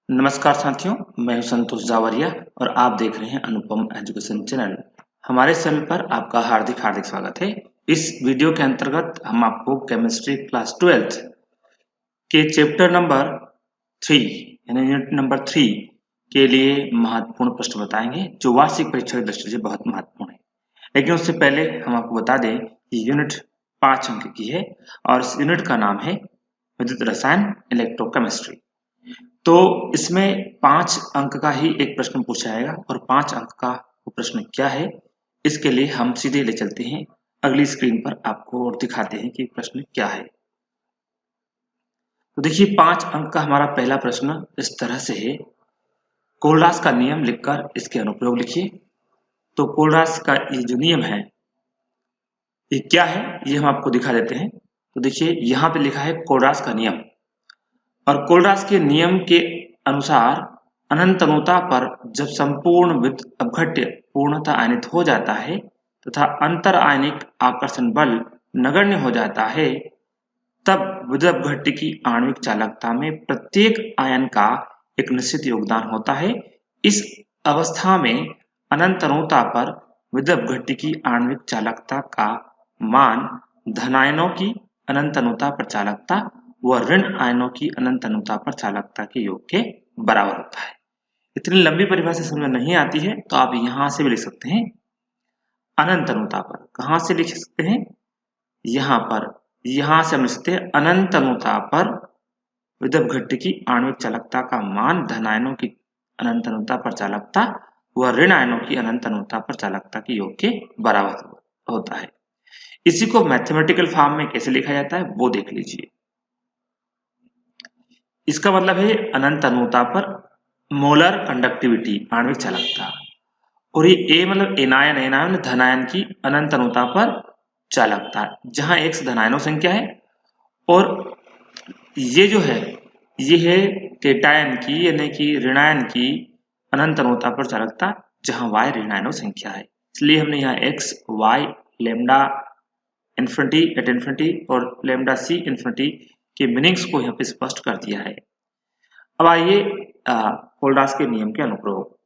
नमस्कार साथियों, मैं हूं संतोष जावरिया और आप देख रहे हैं अनुपम एजुकेशन चैनल। हमारे चैनल पर आपका हार्दिक हार्दिक स्वागत है। इस वीडियो के अंतर्गत हम आपको केमिस्ट्री क्लास 12th के चैप्टर नंबर 3 यानी यूनिट नंबर 3 के लिए महत्वपूर्ण प्रश्न बताएंगे जो वार्षिक परीक्षा की दृष्टि से बहुत महत्वपूर्ण है। लेकिन उससे पहले हम आपको बता दें कि यूनिट 5 अंक की है और इस यूनिट का नाम है विद्युत रसायन इलेक्ट्रोकेमिस्ट्री। तो इसमें 5 अंक का ही एक प्रश्न पूछा जाएगा और 5 अंक का वो प्रश्न क्या है, इसके लिए हम सीधे ले चलते हैं अगली स्क्रीन पर आपको और दिखाते हैं कि प्रश्न क्या है। तो देखिए 5 अंक का हमारा पहला प्रश्न इस तरह से है, कोलरास का नियम लिखकर इसके अनुप्रयोग लिखिए। तो कोलरास का ये जो नियम है ये क्या है, ये हम आपको दिखा देते हैं। तो देखिए यहाँ पे लिखा है कोलरास का नियम, और कोलरास के नियम के अनुसार अनंत अणुता पर जब संपूर्ण विद्युत अपघट्य पूर्णतः आयनित हो जाता है तथा अंतर आयनिक आकर्षण बल नगण्य हो जाता है, तब विद्युत अपघट्य की आणविक चालकता में प्रत्येक आयन का एक निश्चित योगदान होता है। इस अवस्था में अनंत अणुता पर विद्युत अपघट्य की आणविक चालकता का मान धन आयनों की अनंत अणुता पर चालकता व ऋण आयनों की अनंत अणुता पर चालकता के योग के बराबर होता है। इतनी लंबी परिभाषा समझ में नहीं आती है तो आप यहां से भी लिख सकते हैं अनंत अणुता पर। कहां से लिख सकते हैं? यहां पर, यहां से हम लिख सकते हैं अनंत अणुता पर विद्युत अपघट्य की आणविक चालकता का मान धन आयनों की अनंत अणुता पर चालकता व ऋण आयनों की अनंत अणुता पर चालकता के योग के बराबर होता है। इसी को मैथमेटिकल फॉर्म में कैसे लिखा जाता है वो देख लीजिए। इसका मतलब है अनंत अणुता पर मोलर कंडक्टिविटी आणविक चालकता, और ये ए मतलब एनायन, एनायन धनायन की अनंत अणुता पर चालकता, जहां x धनायनों संख्या है और ये जो है ये है केटायन की यानी कि ऋणायन की अनंत अणुता पर चालकता, जहां y ऋणायनों संख्या है। इसलिए हमने यहाँ x, y, lambda infinity at infinity और लेमडा c इन्फिनिटी के मीनिंग्स को यहाँ पे स्पष्ट कर दिया है। अब आइए कोलरास के नियम के अनुप्रयोग।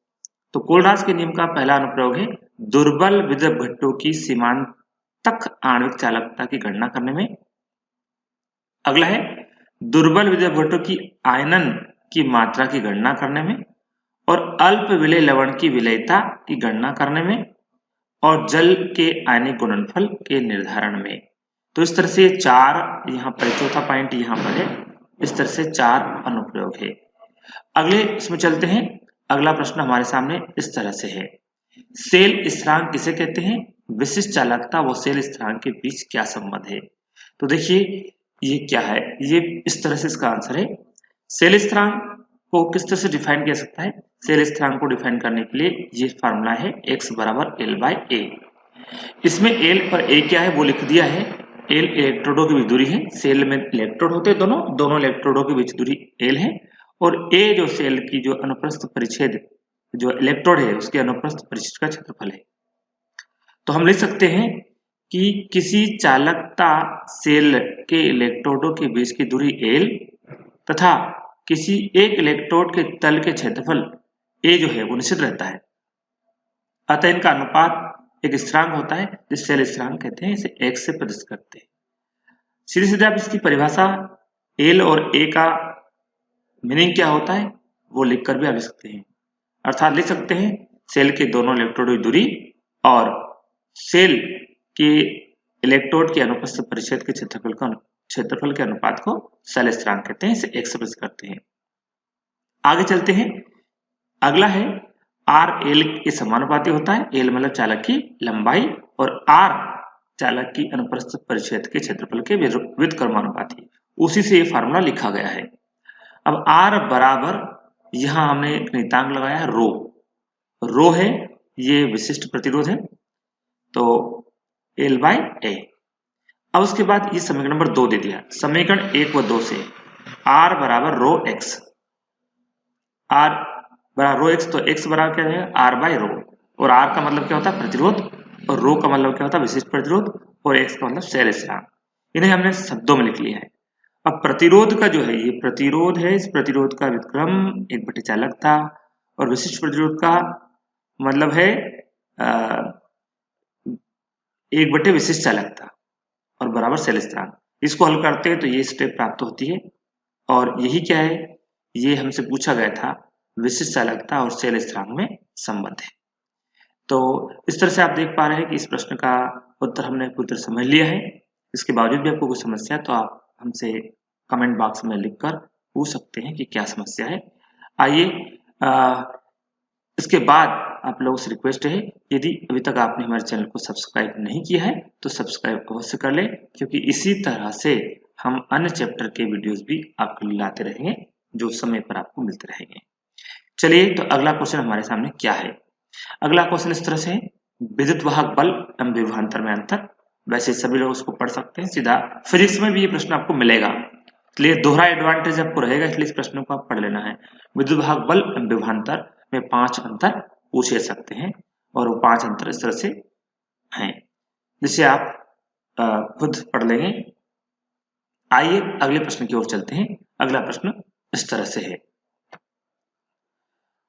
तो कोलरास के नियम का पहला अनुप्रयोग है दुर्बल विद्युत अपघट्यों की सीमांतक आणविक चालकता की गणना करने में। अगला है दुर्बल विद्युत अपघट्यों की आयनन की मात्रा की गणना करने में, और अल्प विलय लवण की विलयता की गणना करने में, और जल के आयनिक गुणनफल के निर्धारण में। तो इस तरह से चार, यहाँ पर चौथा पॉइंट यहाँ पर है, इस तरह से 4 अनुप्रयोग है। अगले इसमें चलते हैं। अगला प्रश्न हमारे सामने इस तरह से है, सेल स्थिरांक किसे कहते हैं? विशिष्ट चालकता व सेल स्थिरांक के बीच क्या संबंध है? तो देखिए ये क्या है, ये इस तरह से इसका आंसर है। सेल स्थिरांक को किस तरह से डिफाइन किया सकता है? सेल स्थिरांक को डिफाइन करने के लिए ये फार्मूला है x बराबर l बाई a। इसमें l और a क्या है वो लिख दिया है। l इलेक्ट्रोडों की बीच दूरी है, सेल में इलेक्ट्रोड होते हैं दोनों इलेक्ट्रोडों के बीच दूरी l है, और a जो सेल की जो अनुप्रस्थ परिच्छेद जो इलेक्ट्रोड है उसके अनुप्रस्थ परिच्छेद का क्षेत्रफल है। तो हम लिख सकते हैं कि किसी चालकता सेल के इलेक्ट्रोडों के बीच की दूरी l तथा किसी एक इलेक्ट्रोड के तल के क्षेत्रफल a जो है वो निश्चित रहता है। अतः इनका अनुपात एक स्थिरांक होता है जिसे सेल स्थिरांक कहते हैं, इसे x से प्रदर्शित करते हैं। सीधे सीधे आप इसकी परिभाषा l और a का मीनिंग क्या होता है वो लिखकर भी आप लिख सकते हैं। अर्थात लिख सकते हैं सेल के दोनों इलेक्ट्रोड की दूरी और सेल के इलेक्ट्रोड के अनुपस्थित परिच्छेद के क्षेत्रफल के अनुपात को सेल स्थिरांक कहते हैं, इसे x से प्रदर्शित करते हैं। आगे चलते हैं। अगला है r l के समानुपाती होता है। l मतलब चालक की लंबाई और r चालक की अनुप्रस्थ परिच्छेद के क्षेत्रफल के व्युत्क्रमानुपाती, उसी से ये फार्मूला लिखा गया है। अब r बराबर यहां हमने एक नियतांक लगाया है रो, रो है ये विशिष्ट प्रतिरोध है, तो l बाई a। अब उसके बाद ये समीकरण नंबर 2 दे दिया। समीकरण 1 व 2 से r बराबर रो x, r बराबर रो x, तो x बराबर क्या है r बाई रो, और r का मतलब क्या होता है प्रतिरोध, और रो का मतलब क्या होता है विशिष्ट प्रतिरोध, और x का मतलब सेल स्थिरांक। इन्हें हमने शब्दों में लिख लिया है। अब प्रतिरोध का जो है, ये प्रतिरोध है, इस प्रतिरोध का व्युत्क्रम 1/चालकता और विशिष्ट प्रतिरोध का मतलब है 1/विशिष्ट चालकता और बराबर सेल स्थिरांक। इसको हल करते हैं तो ये स्टेप प्राप्त होती है और यही क्या है, ये हमसे पूछा गया था, विशिष्ट चालकता और सेल स्थिरांक में संबंध है। तो इस तरह से आप देख पा रहे हैं कि इस प्रश्न का उत्तर हमने पूरी तरह समझ लिया है। इसके बावजूद भी आपको कोई समस्या है तो आप हमसे कमेंट बॉक्स में लिखकर पूछ सकते हैं कि क्या समस्या है। आइए इसके बाद आप लोगों से रिक्वेस्ट है, यदि अभी तक आपने हमारे चैनल को सब्सक्राइब नहीं किया है तो सब्सक्राइब अवश्य कर लें, क्योंकि इसी तरह से हम अन्य चैप्टर के वीडियोस भी आपके लिए लाते रहेंगे जो समय पर आपको मिलते रहेंगे। चलिए तो अगला क्वेश्चन हमारे सामने क्या है। अगला क्वेश्चन इस तरह से है, विद्युत वाहक बल एवं विभवांतर में अंतर। वैसे सभी लोग उसको पढ़ सकते हैं, सीधा फिजिक्स में भी ये प्रश्न आपको मिलेगा, इसलिए दोहरा एडवांटेज आपको रहेगा, इसलिए इस प्रश्न को आप पढ़ लेना है। विद्युत वाहक बल एवं विभवांतर में 5 अंतर पूछे सकते हैं और वो 5 अंतर इस तरह से हैं, जिसे आप खुद पढ़ लेंगे। आइए अगले प्रश्न की ओर चलते हैं। अगला प्रश्न इस तरह से है,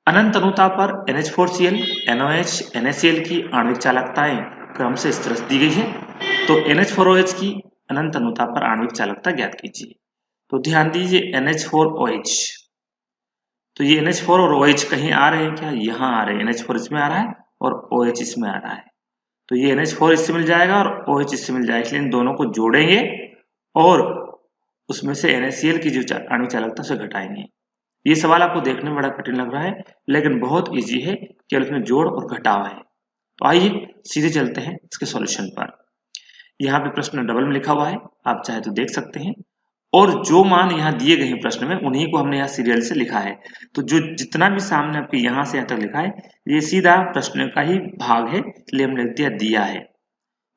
अनंत अनुता पर NH4Cl, NOH, NaCl की आणविक चालकताएं क्रम से इस तरह से दी गई है, तो NH4OH की अनंत अनुता पर आणविक चालकता ज्ञात कीजिए। तो ध्यान दीजिए NH4OH, तो ये NH4 और OH कहीं आ रहे हैं क्या? यहाँ आ रहे हैं, NH4 इसमें आ रहा है और OH इसमें आ रहा है, तो ये NH4 इससे मिल जाएगा और OH इससे मिल जाएगा, इसलिए इन दोनों को जोड़ेंगे और उसमें से NaCl की जो आणविक चालकता से घटाएंगे। ये सवाल आपको देखने में बड़ा कठिन लग रहा है, लेकिन बहुत इजी है, केवल इसमें जोड़ और घटाव है। तो आइए सीधे चलते हैं इसके सॉल्यूशन पर। यहाँ पे प्रश्न डबल में लिखा हुआ है, आप चाहे तो देख सकते हैं, और जो मान यहाँ दिए गए हैं प्रश्न में उन्हीं को हमने यहाँ सीरियल से लिखा है। तो जो जितना भी सामने आपके यहाँ से यहाँ तक लिखा है ये सीधा प्रश्न का ही भाग है, इसलिए हमने लिख दिया है।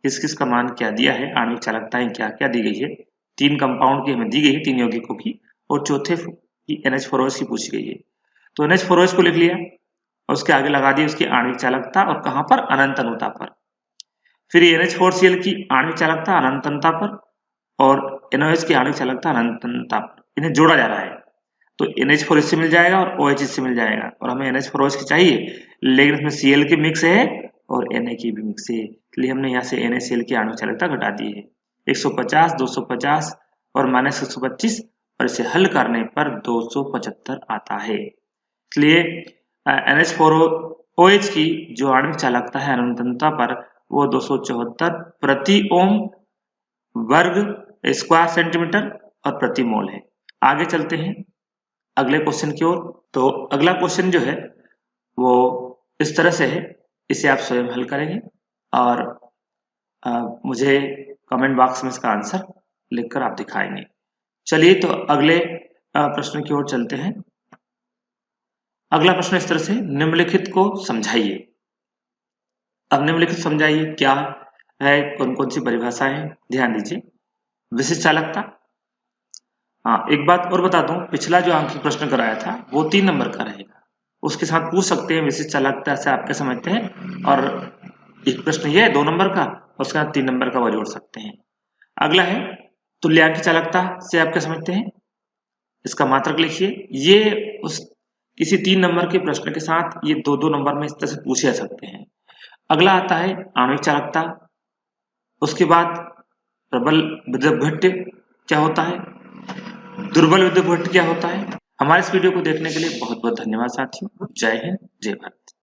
किस किस का मान क्या दिया है, आणविक चालकताएं क्या क्या दी गई है, 3 कंपाउंड की हमें दी गई है, 3 यौगिकों की, और चौथे की NH4OH की पूछी गई है। तो NH4OH को लिख लिया और उसके आगे लगा दी उसकी आणविक चालकता, और कहां पर? अनंत अनुता पर। फिर NH4Cl की आणविक चालकता अनंत अनुता पर और NOH की आणविक चालकता अनंत अनुता पर, इन्हें जोड़ा जा रहा है। तो NH4 इससे मिल जाएगा और OH इससे मिल जाएगा, और हमें NH4OH की चाहिए, लेकिन इसमें Cl की मिक्स है और Na की भी मिक्स है, इसलिए हमने यहाँ से NaCl की आणविक चालकता घटा दी है। 150, 250 और -125, और इसे हल करने पर 275 आता है। इसलिए NH4OH की जो आणविक चालकता है अनंत अनुता पर वो 274 प्रति ओम वर्ग स्क्वायर सेंटीमीटर और प्रति मोल है। आगे चलते हैं अगले क्वेश्चन की ओर। तो अगला क्वेश्चन जो है वो इस तरह से है, इसे आप स्वयं हल करेंगे और मुझे कमेंट बॉक्स में इसका आंसर लिखकर आप दिखाएंगे। चलिए तो अगले प्रश्न की ओर चलते हैं। अगला प्रश्न इस तरह से, निम्नलिखित को समझाइए। अब निम्नलिखित समझाइए क्या है, कौन कौन सी परिभाषाएं हैं, ध्यान दीजिए। विशिष्ट चालकता, हाँ एक बात और बता दूं, पिछला जो आंकिक प्रश्न कराया था वो 3 नंबर का रहेगा, उसके साथ पूछ सकते हैं विशिष्ट चालकता से आप क्या समझते हैं, और एक प्रश्न ये है 2 नंबर का, उसके साथ 3 नंबर का वो जोड़ सकते हैं। अगला है तुल्यांक चालकता से आप क्या समझते हैं, इसका मात्रक लिखिए। ये उस किसी 3 नंबर के प्रश्न के साथ ये 2-2 नंबर में इस तरह से पूछे जा सकते हैं। अगला आता है आणविक चालकता, उसके बाद प्रबल विद्युतघट्य क्या होता है, दुर्बल विद्युतघट्य क्या होता है। हमारे इस वीडियो को देखने के लिए बहुत बहुत धन्यवाद साथियों। जय हिंद, जय भारत।